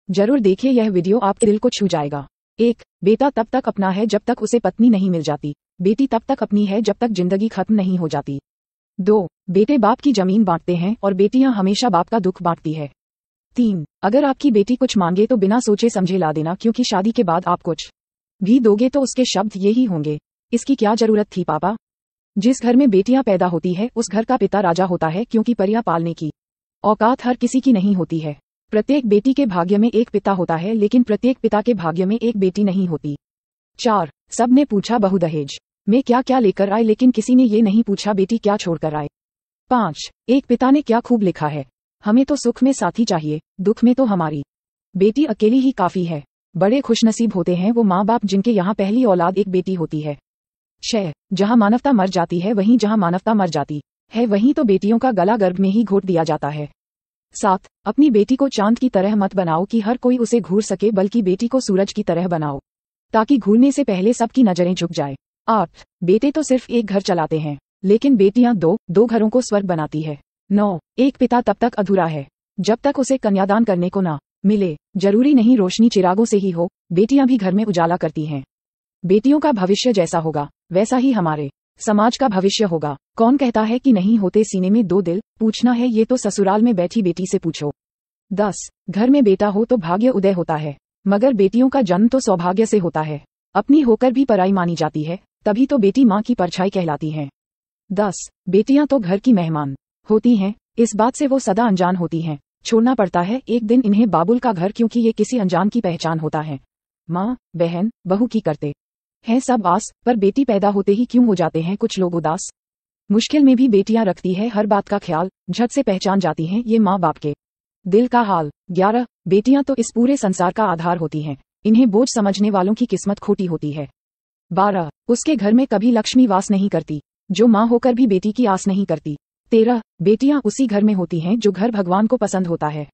जरूर देखिए, यह वीडियो आपके दिल को छू जाएगा। 1. बेटा तब तक अपना है जब तक उसे पत्नी नहीं मिल जाती। बेटी तब तक अपनी है जब तक जिंदगी खत्म नहीं हो जाती। 2. बेटे बाप की जमीन बांटते हैं और बेटियां हमेशा बाप का दुख बांटती है। 3. अगर आपकी बेटी कुछ मांगे तो बिना सोचे समझे ला देना, क्योंकि शादी के बाद आप कुछ भी दोगे तो उसके शब्द यही होंगे, इसकी क्या जरूरत थी पापा। जिस घर में बेटियां पैदा होती है उस घर का पिता राजा होता है, क्योंकि परियां पालने की औकात हर किसी की नहीं होती है। प्रत्येक बेटी के भाग्य में एक पिता होता है, लेकिन प्रत्येक पिता के भाग्य में एक बेटी नहीं होती। 4. सबने पूछा बहू दहेज में क्या क्या लेकर आए, लेकिन किसी ने ये नहीं पूछा बेटी क्या छोड़कर आए। 5. एक पिता ने क्या खूब लिखा है, हमें तो सुख में साथी चाहिए, दुख में तो हमारी बेटी अकेली ही काफी है। बड़े खुशनसीब होते हैं वो माँ बाप जिनके यहाँ पहली औलाद एक बेटी होती है। 6. जहाँ मानवता मर जाती है वहीं जहाँ मानवता मर जाती है वहीं तो बेटियों का गला गर्भ में ही घोट दिया जाता है। 7. अपनी बेटी को चांद की तरह मत बनाओ कि हर कोई उसे घूर सके, बल्कि बेटी को सूरज की तरह बनाओ ताकि घूरने से पहले सबकी नजरें झुक जाए। 8. बेटे तो सिर्फ एक घर चलाते हैं, लेकिन बेटियां दो घरों को स्वर्ग बनाती है। 9. एक पिता तब तक अधूरा है जब तक उसे कन्यादान करने को ना मिले। जरूरी नहीं रोशनी चिरागों से ही हो, बेटियां भी घर में उजाला करती हैं। बेटियों का भविष्य जैसा होगा वैसा ही हमारे समाज का भविष्य होगा। कौन कहता है कि नहीं होते सीने में दो दिल, पूछना है ये तो ससुराल में बैठी बेटी से पूछो। 10. घर में बेटा हो तो भाग्य उदय होता है, मगर बेटियों का जन्म तो सौभाग्य से होता है। अपनी होकर भी पराई मानी जाती है, तभी तो बेटी माँ की परछाई कहलाती है। 10. बेटियां तो घर की मेहमान होती हैं, इस बात से वो सदा अनजान होती हैं। छोड़ना पड़ता है एक दिन इन्हें बाबुल का घर, क्योंकि ये किसी अनजान की पहचान होता है। माँ बहन बहू की करते हैं सब आस, पर बेटी पैदा होते ही क्यों हो जाते हैं कुछ लोग उदास। मुश्किल में भी बेटियां रखती है हर बात का ख्याल, झट से पहचान जाती हैं ये माँ बाप के दिल का हाल। 11. बेटियां तो इस पूरे संसार का आधार होती हैं, इन्हें बोझ समझने वालों की किस्मत खोटी होती है। 12. उसके घर में कभी लक्ष्मी वास नहीं करती, जो माँ होकर भी बेटी की आस नहीं करती। 13. बेटियां उसी घर में होती हैं जो घर भगवान को पसंद होता है।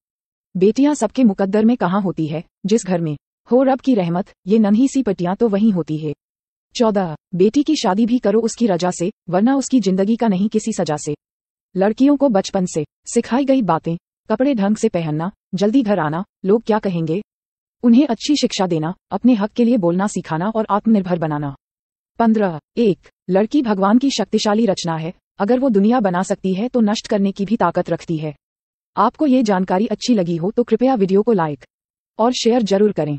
बेटियां सबके मुकद्दर में कहाँ होती है, जिस घर में हो रब की रहमत, ये नन्ही सी पटियां तो वहीं होती है। 14. बेटी की शादी भी करो उसकी रजा से, वरना उसकी जिंदगी का नहीं किसी सजा से। लड़कियों को बचपन से सिखाई गई बातें, कपड़े ढंग से पहनना, जल्दी घर आना, लोग क्या कहेंगे, उन्हें अच्छी शिक्षा देना, अपने हक के लिए बोलना सिखाना और आत्मनिर्भर बनाना। 15. एक लड़की भगवान की शक्तिशाली रचना है, अगर वो दुनिया बना सकती है तो नष्ट करने की भी ताकत रखती है। आपको ये जानकारी अच्छी लगी हो तो कृपया वीडियो को लाइक और शेयर जरूर करें।